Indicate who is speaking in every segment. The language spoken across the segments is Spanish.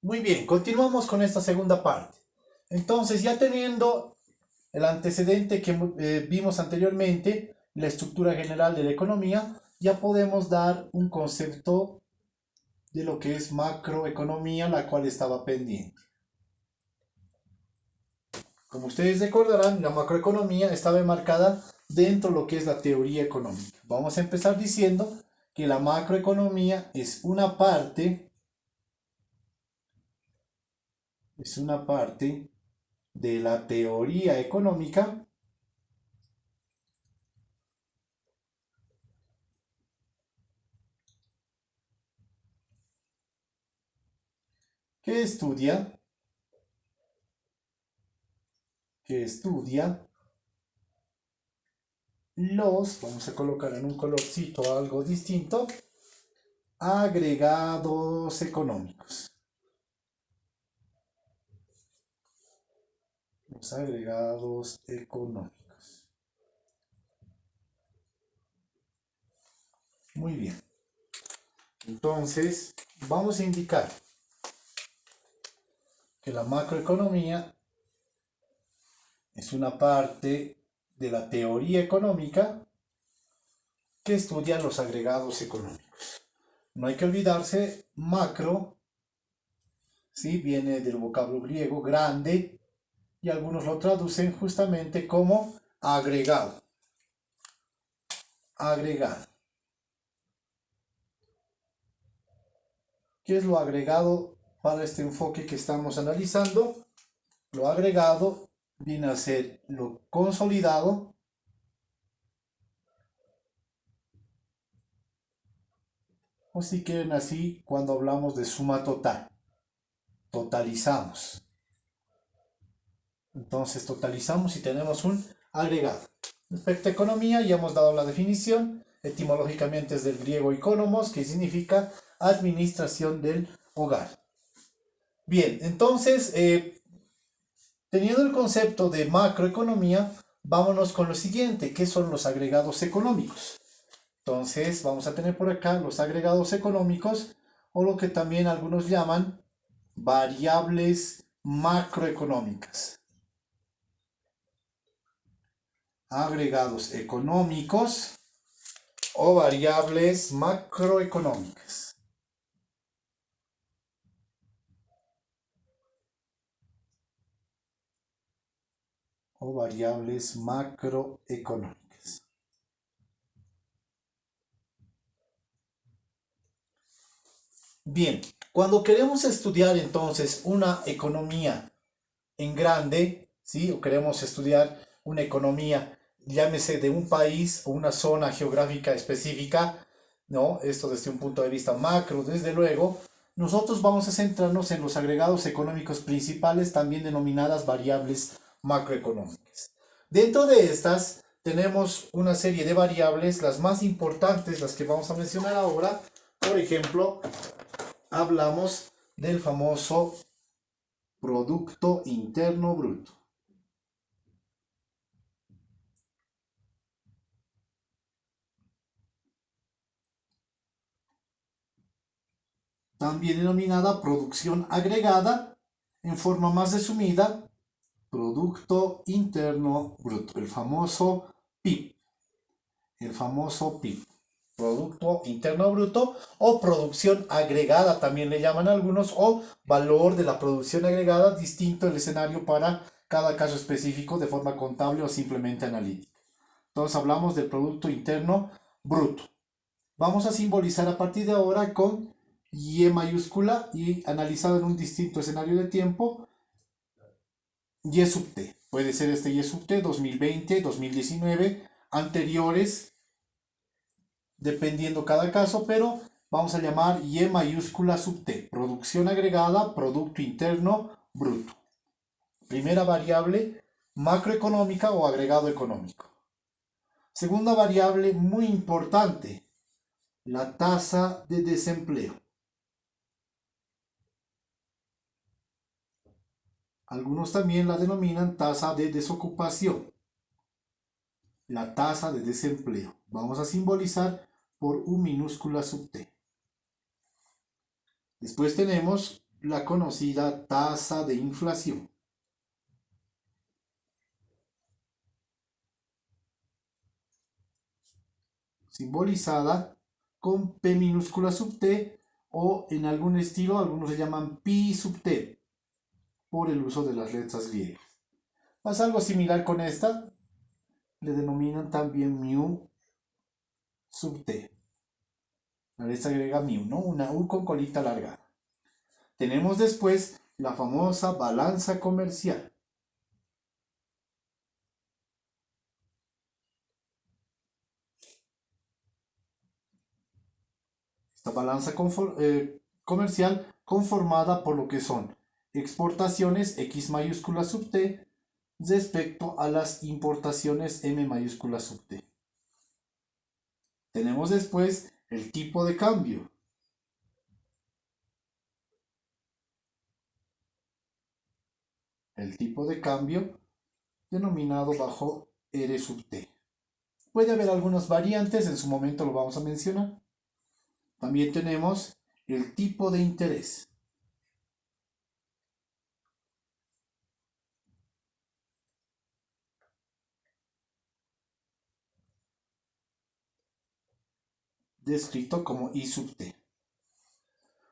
Speaker 1: Muy bien, continuamos con esta segunda parte. Entonces, ya teniendo el antecedente que vimos anteriormente, la estructura general de la economía, ya podemos dar un concepto de lo que es macroeconomía, la cual estaba pendiente. Como ustedes recordarán, la macroeconomía estaba enmarcada dentro de lo que es la teoría económica. Vamos a empezar diciendo que la macroeconomía es una parte de la teoría económica que estudia vamos a colocar en un colorcito algo distinto, agregados económicos. Los agregados económicos. Muy bien. Entonces, vamos a indicar que la macroeconomía es una parte de la teoría económica que estudia los agregados económicos. No hay que olvidarse, macro, ¿sí? Viene del vocablo griego grande y algunos lo traducen justamente como agregado. Agregado. ¿Qué es lo agregado para este enfoque que estamos analizando? Lo agregado viene a ser lo consolidado o si quieren así cuando hablamos de suma total. Totalizamos. Entonces totalizamos y tenemos un agregado. Respecto a economía, ya hemos dado la definición. Etimológicamente es del griego economos, que significa administración del hogar. Bien, entonces, teniendo el concepto de macroeconomía, vámonos con lo siguiente, que son los agregados económicos. Entonces, vamos a tener por acá los agregados económicos, o lo que también algunos llaman variables macroeconómicas. Agregados económicos o variables macroeconómicas. O variables macroeconómicas. Bien, cuando queremos estudiar entonces una economía en grande, ¿sí? O queremos estudiar una economía, llámese de un país o una zona geográfica específica, ¿no? Esto desde un punto de vista macro, desde luego, nosotros vamos a centrarnos en los agregados económicos principales, también denominadas variables macroeconómicas. Dentro de estas tenemos una serie de variables, las más importantes, las que vamos a mencionar ahora. Por ejemplo, hablamos del famoso Producto Interno Bruto. También denominada producción agregada, en forma más resumida, Producto Interno Bruto, el famoso PIB. El famoso PIB. Producto Interno Bruto o producción agregada, también le llaman algunos, o valor de la producción agregada, distinto el escenario para cada caso específico de forma contable o simplemente analítica. Entonces hablamos del Producto Interno Bruto. Vamos a simbolizar a partir de ahora con Y mayúscula y analizado en un distinto escenario de tiempo, Y sub T. Puede ser este Y sub T 2020, 2019, anteriores, dependiendo cada caso, pero vamos a llamar Y mayúscula sub T. Producción agregada, Producto Interno Bruto. Primera variable, macroeconómica o agregado económico. Segunda variable muy importante, la tasa de desempleo. Algunos también la denominan tasa de desocupación. La tasa de desempleo. Vamos a simbolizar por U minúscula sub T. Después tenemos la conocida tasa de inflación, simbolizada con P minúscula sub T, o en algún estilo algunos le llaman pi sub T por el uso de las letras griegas. Pasa algo similar con esta, le denominan también mu sub T. La letra griega mu, ¿no? Una U con colita alargada. Tenemos después la famosa balanza comercial. Esta balanza comercial conformada por lo que son exportaciones X mayúscula sub T respecto a las importaciones M mayúscula sub T. Tenemos después el tipo de cambio. El tipo de cambio denominado bajo R sub T. Puede haber algunas variantes, en su momento lo vamos a mencionar. También tenemos el tipo de interés. Descrito como I sub T.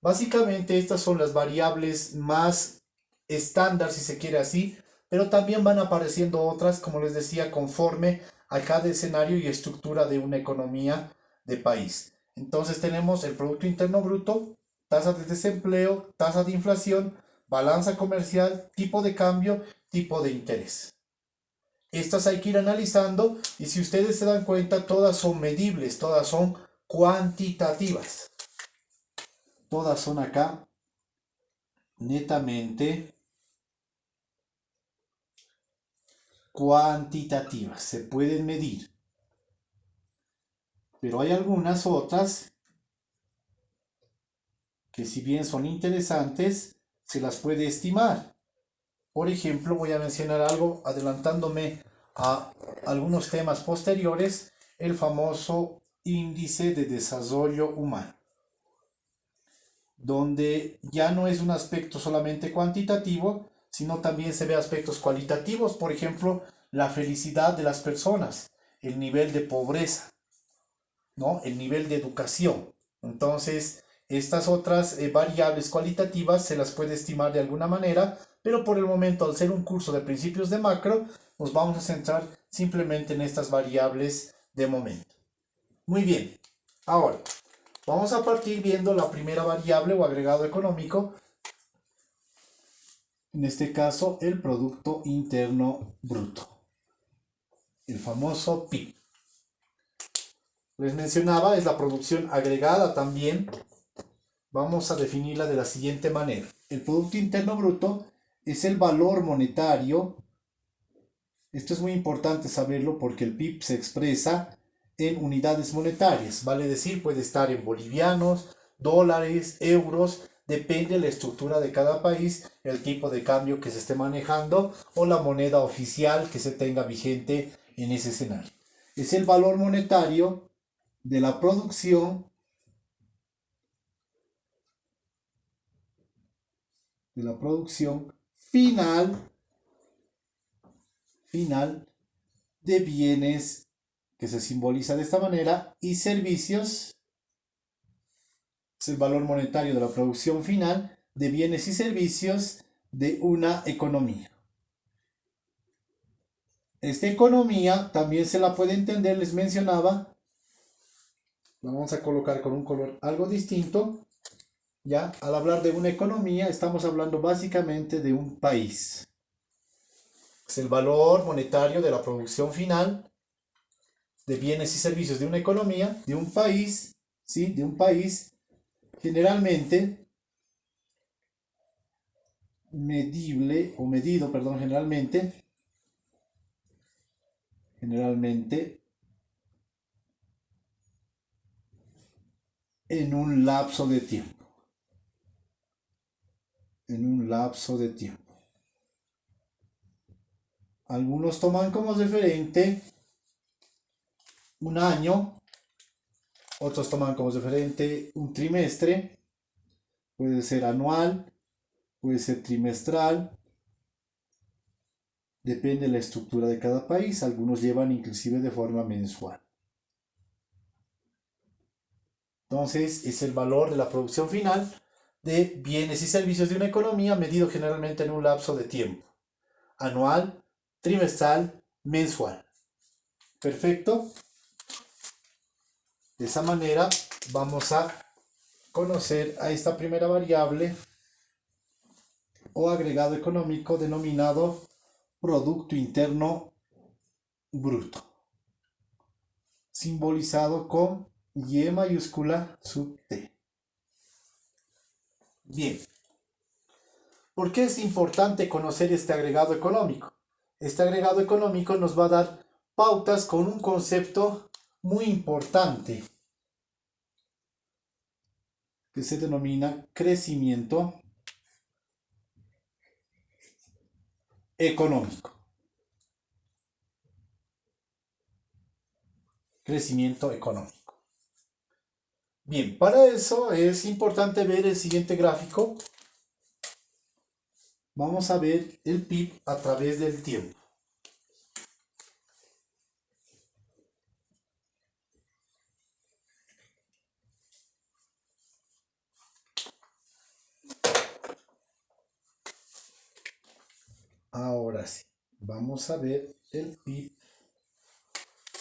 Speaker 1: Básicamente estas son las variables más estándar, si se quiere así, pero también van apareciendo otras, como les decía, conforme a cada escenario y estructura de una economía de país. Entonces tenemos el Producto Interno Bruto, tasa de desempleo, tasa de inflación, balanza comercial, tipo de cambio, tipo de interés. Estas hay que ir analizando y si ustedes se dan cuenta, todas son medibles, todas son cuantitativas. Todas son acá netamente cuantitativas, se pueden medir. Pero hay algunas otras que si bien son interesantes, se las puede estimar. Por ejemplo, voy a mencionar algo adelantándome a algunos temas posteriores, el famoso índice de desarrollo humano, donde ya no es un aspecto solamente cuantitativo, sino también se ve aspectos cualitativos, por ejemplo, la felicidad de las personas, el nivel de pobreza, ¿no? El nivel de educación. Entonces, estas otras variables cualitativas se las puede estimar de alguna manera, pero por el momento, al ser un curso de principios de macro, nos vamos a centrar simplemente en estas variables de momento. Muy bien, ahora vamos a partir viendo la primera variable o agregado económico, en este caso el Producto Interno Bruto, el famoso PIB. Les mencionaba, es la producción agregada también. Vamos a definirla de la siguiente manera. El Producto Interno Bruto es el valor monetario. Esto es muy importante saberlo porque el PIB se expresa en unidades monetarias. Vale decir, puede estar en bolivianos, dólares, euros. Depende de la estructura de cada país, el tipo de cambio que se esté manejando o la moneda oficial que se tenga vigente en ese escenario. Es el valor monetario de la producción final de bienes que se simboliza de esta manera y servicios. Es el valor monetario de la producción final de bienes y servicios de una economía. Esta economía también se la puede entender, les mencionaba, la vamos a colocar con un color algo distinto. Ya, al hablar de una economía, estamos hablando básicamente de un país. Es el valor monetario de la producción final de bienes y servicios de una economía, de un país, ¿sí? De un país, generalmente medible o medido, perdón, generalmente en un lapso de tiempo. En un lapso de tiempo. Algunos toman como referente un año, otros toman como referente un trimestre, puede ser anual, puede ser trimestral, depende de la estructura de cada país, algunos llevan inclusive de forma mensual. Entonces es el valor de la producción final de bienes y servicios de una economía medido generalmente en un lapso de tiempo, anual, trimestral, mensual. Perfecto. De esa manera vamos a conocer a esta primera variable o agregado económico denominado Producto Interno Bruto, simbolizado con Y mayúscula sub T. Bien, ¿por qué es importante conocer este agregado económico? Este agregado económico nos va a dar pautas con un concepto muy importante que se denomina crecimiento económico. Crecimiento económico. Bien, para eso es importante ver el siguiente gráfico. Vamos a ver el PIB a través del tiempo. Ahora sí, vamos a ver el PIB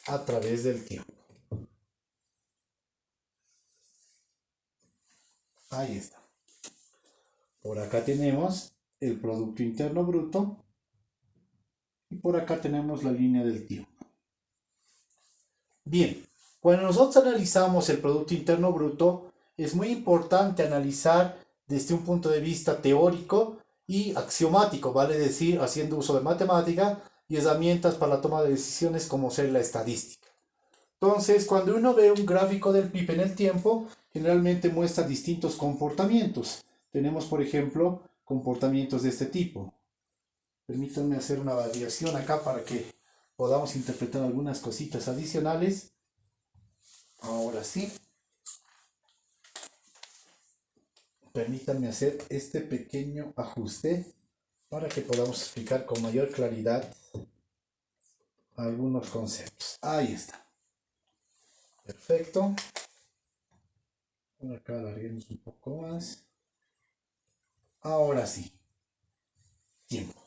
Speaker 1: a través del tiempo. Ahí está. Por acá tenemos el Producto Interno Bruto y por acá tenemos la línea del tiempo. Bien, cuando nosotros analizamos el Producto Interno Bruto, es muy importante analizar desde un punto de vista teórico y axiomático, vale decir, haciendo uso de matemática y herramientas para la toma de decisiones como ser la estadística. Entonces, cuando uno ve un gráfico del PIB en el tiempo, generalmente muestra distintos comportamientos. Tenemos, por ejemplo, comportamientos de este tipo. Permítanme hacer una variación acá para que podamos interpretar algunas cositas adicionales. Ahora sí. Permítanme hacer este pequeño ajuste para que podamos explicar con mayor claridad algunos conceptos. Ahí está. Perfecto. Por acá alarguemos un poco más. Ahora sí. Tiempo.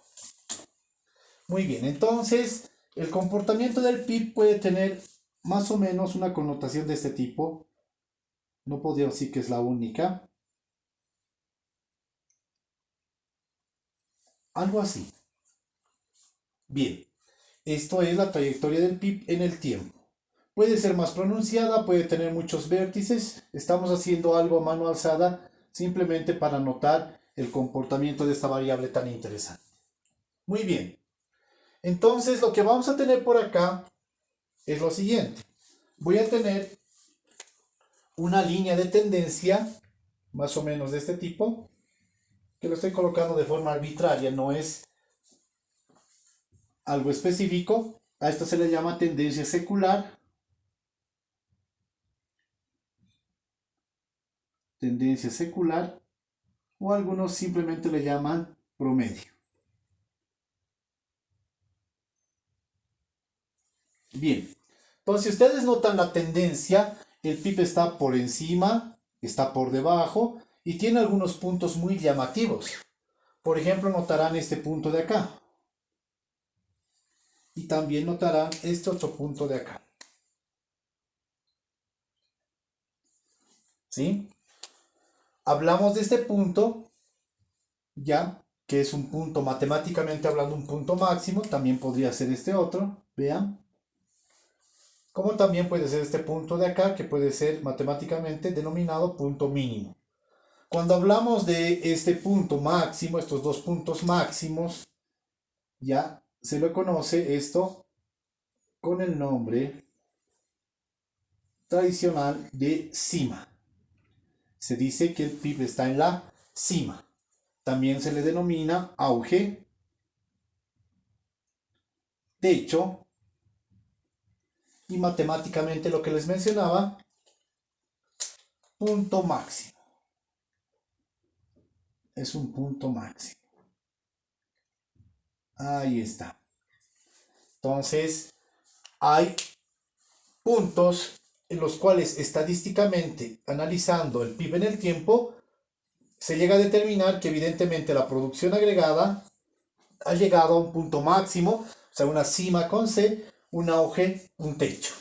Speaker 1: Muy bien, entonces el comportamiento del PIB puede tener más o menos una connotación de este tipo. No podría decir que es la única. Algo así. Bien, esto es la trayectoria del PIB en el tiempo. Puede ser más pronunciada, puede tener muchos vértices. Estamos haciendo algo a mano alzada simplemente para notar el comportamiento de esta variable tan interesante. Muy bien. Entonces lo que vamos a tener por acá es lo siguiente. Voy a tener una línea de tendencia más o menos de este tipo, que lo estoy colocando de forma arbitraria, no es algo específico. A esto se le llama tendencia secular. Tendencia secular, o algunos simplemente le llaman promedio. Bien, entonces si ustedes notan la tendencia, el PIB está por encima, está por debajo y tiene algunos puntos muy llamativos. Por ejemplo, notarán este punto de acá. Y también notarán este otro punto de acá. ¿Sí? Hablamos de este punto, ya, que es un punto matemáticamente hablando, un punto máximo. También podría ser este otro, vean. Como también puede ser este punto de acá, que puede ser matemáticamente denominado punto mínimo. Cuando hablamos de este punto máximo, estos dos puntos máximos, ya se lo conoce esto con el nombre tradicional de cima. Se dice que el PIB está en la cima. También se le denomina auge, techo y matemáticamente lo que les mencionaba, punto máximo. es un punto máximo. Ahí está. Entonces, hay puntos en los cuales estadísticamente, analizando el PIB en el tiempo, se llega a determinar que evidentemente la producción agregada ha llegado a un punto máximo, o sea, una cima con C, un auge, un techo.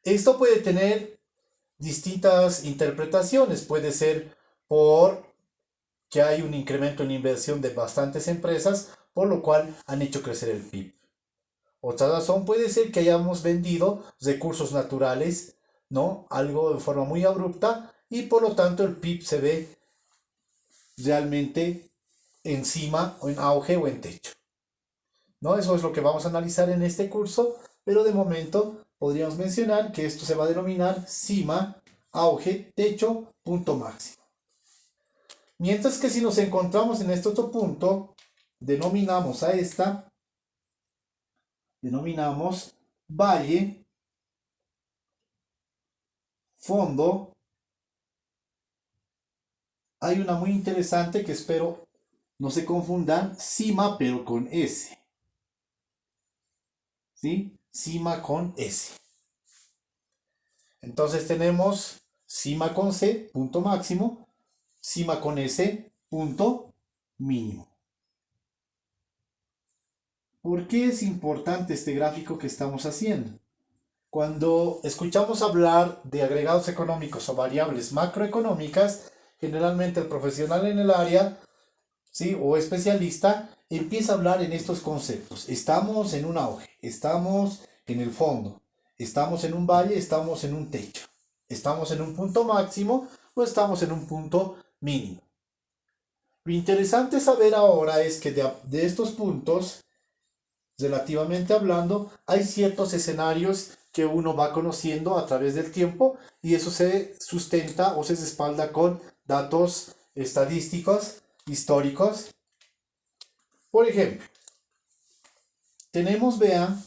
Speaker 1: Esto puede tener distintas interpretaciones. Puede ser por que hay un incremento en inversión de bastantes empresas, por lo cual han hecho crecer el PIB. Otra razón puede ser que hayamos vendido recursos naturales, ¿no? Algo de forma muy abrupta y por lo tanto el PIB se ve realmente encima o en auge o en techo, ¿no? Eso es lo que vamos a analizar en este curso, pero de momento podríamos mencionar que esto se va a denominar cima, auge, techo, punto máximo. Mientras que si nos encontramos en este otro punto, denominamos a esta, denominamos valle, fondo. Hay una muy interesante que espero no se confundan, cima pero con S. ¿Sí? Cima con S. Entonces tenemos cima con C, punto máximo, cima con S, punto mínimo. ¿Por qué es importante este gráfico que estamos haciendo? Cuando escuchamos hablar de agregados económicos o variables macroeconómicas, generalmente el profesional en el área, ¿sí?, o especialista empieza a hablar en estos conceptos. Estamos en un auge, estamos en el fondo, estamos en un valle, estamos en un techo, estamos en un punto máximo o estamos en un punto mínimo. Lo interesante saber ahora es que de estos puntos, relativamente hablando, hay ciertos escenarios que uno va conociendo a través del tiempo y eso se sustenta o se respalda con datos estadísticos, históricos. Por ejemplo, tenemos, vean,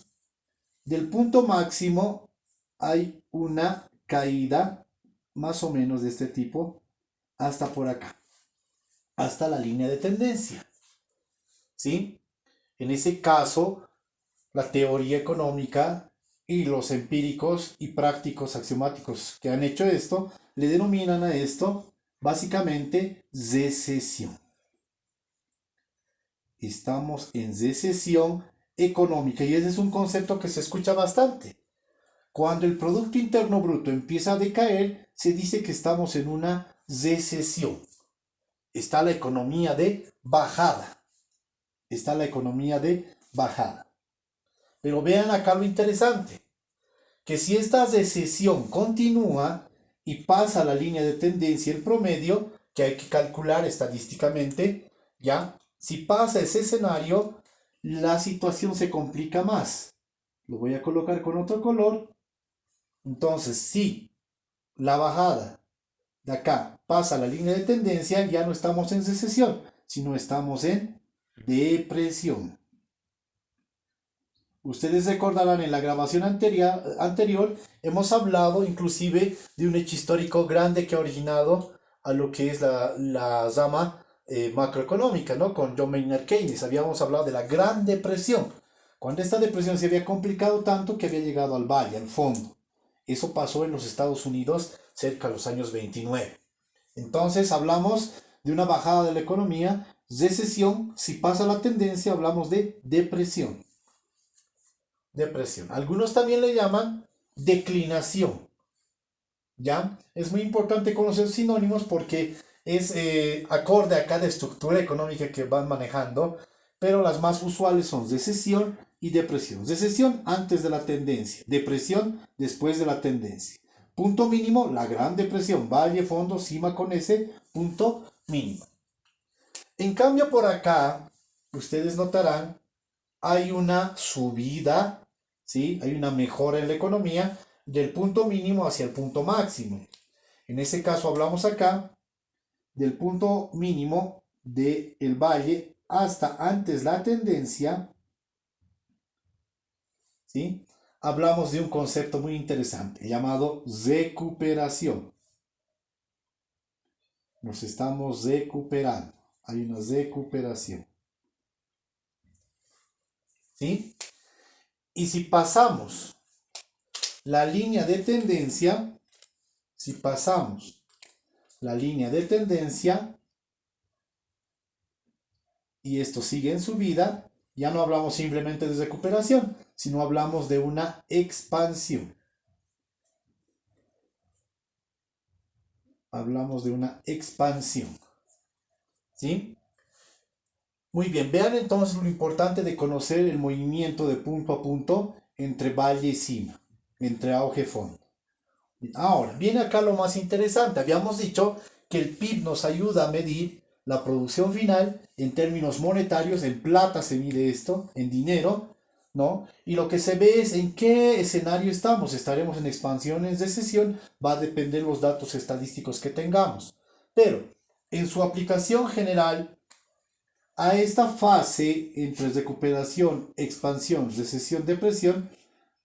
Speaker 1: del punto máximo hay una caída más o menos de este tipo hasta por acá, hasta la línea de tendencia. ¿Sí? En ese caso, la teoría económica y los empíricos y prácticos axiomáticos que han hecho esto, le denominan a esto básicamente recesión. Estamos en recesión económica y ese es un concepto que se escucha bastante. Cuando el Producto Interno Bruto empieza a decaer, se dice que estamos en una recesión. Está la economía de bajada. Está la economía de bajada. Pero vean acá lo interesante, que si esta recesión continúa y pasa la línea de tendencia, el promedio, que hay que calcular estadísticamente, ¿ya? Si pasa ese escenario, la situación se complica más. Lo voy a colocar con otro color. Entonces, si la bajada de acá pasa la línea de tendencia, ya no estamos en recesión, sino estamos en depresión. Ustedes recordarán en la grabación anterior hemos hablado inclusive de un hecho histórico grande que ha originado a lo que es la rama macroeconómica, ¿no? Con John Maynard Keynes habíamos hablado de la Gran Depresión, cuando esta depresión se había complicado tanto que había llegado al valle, al fondo. Eso pasó en los Estados Unidos cerca de los años 29. Entonces hablamos de una bajada de la economía, recesión. Si pasa la tendencia hablamos de depresión. Depresión. Algunos también le llaman declinación. ¿Ya? Es muy importante conocer sinónimos porque es acorde a cada estructura económica que van manejando, pero las más usuales son recesión y depresión. Recesión antes de la tendencia, depresión después de la tendencia. Punto mínimo, la Gran Depresión, valle, fondo, cima con S, punto mínimo. En cambio por acá, ustedes notarán, hay una subida, ¿sí? Hay una mejora en la economía del punto mínimo hacia el punto máximo. En ese caso hablamos acá del punto mínimo del valle hasta antes la tendencia, ¿sí? Hablamos de un concepto muy interesante llamado recuperación. Nos estamos recuperando. Hay una recuperación. ¿Sí? Y si pasamos la línea de tendencia, y esto sigue en subida, ya no hablamos simplemente de recuperación, sino hablamos de una expansión. ¿Sí? Muy bien, vean entonces lo importante de conocer el movimiento de punto a punto entre valle y cima, entre auge y fondo. Ahora, viene acá lo más interesante. Habíamos dicho que el PIB nos ayuda a medir la producción final en términos monetarios, en plata se mide esto, en dinero, ¿no? Y lo que se ve es en qué escenario estamos. Estaremos en expansión, en recesión, va a depender los datos estadísticos que tengamos. Pero en su aplicación general, a esta fase entre recuperación, expansión, recesión, depresión,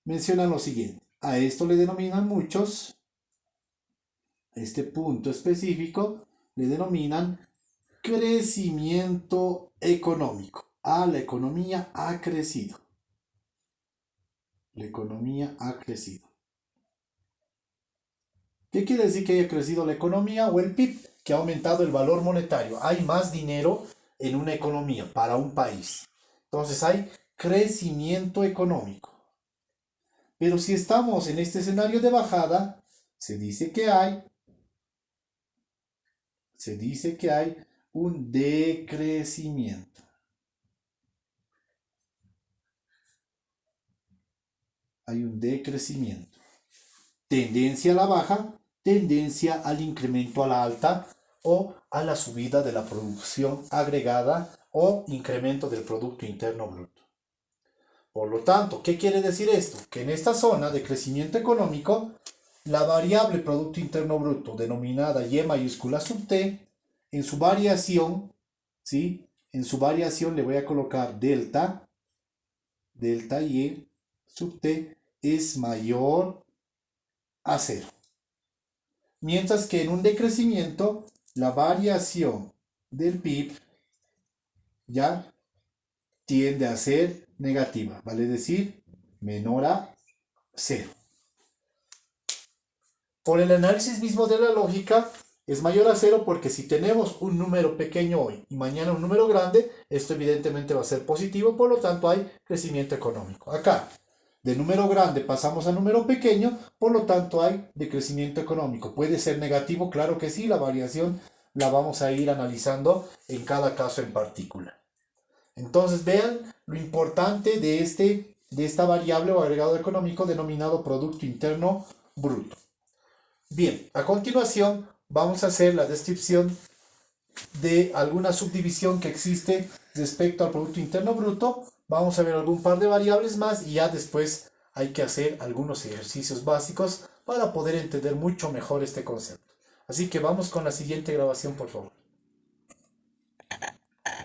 Speaker 1: mencionan lo siguiente. A esto le denominan muchos, este punto específico, le denominan crecimiento económico. La economía ha crecido. La economía ha crecido. ¿Qué quiere decir que haya crecido la economía o el PIB? Que ha aumentado el valor monetario. Hay más dinero en una economía para un país. Entonces hay crecimiento económico. Pero si estamos en este escenario de bajada, se dice que hay un decrecimiento. Hay un decrecimiento. Tendencia a la baja, tendencia al incremento a la alta o a la subida de la producción agregada o incremento del Producto Interno Bruto. Por lo tanto, ¿qué quiere decir esto? Que en esta zona de crecimiento económico, la variable Producto Interno Bruto, denominada Y mayúscula sub T, en su variación, ¿sí? En su variación le voy a colocar delta Y sub T es mayor a 0. Mientras que en un decrecimiento, la variación del PIB ya tiende a ser negativa, vale decir, menor a 0. Por el análisis mismo de la lógica, es mayor a 0 porque si tenemos un número pequeño hoy y mañana un número grande, esto evidentemente va a ser positivo, por lo tanto hay crecimiento económico. Acá, de número grande pasamos a número pequeño, por lo tanto hay decrecimiento económico. ¿Puede ser negativo? Claro que sí, la variación la vamos a ir analizando en cada caso en particular. Entonces vean lo importante de esta variable o agregado económico denominado Producto Interno Bruto. Bien, a continuación vamos a hacer la descripción de alguna subdivisión que existe respecto al Producto Interno Bruto. Vamos a ver algún par de variables más y ya después hay que hacer algunos ejercicios básicos para poder entender mucho mejor este concepto. Así que vamos con la siguiente grabación, por favor.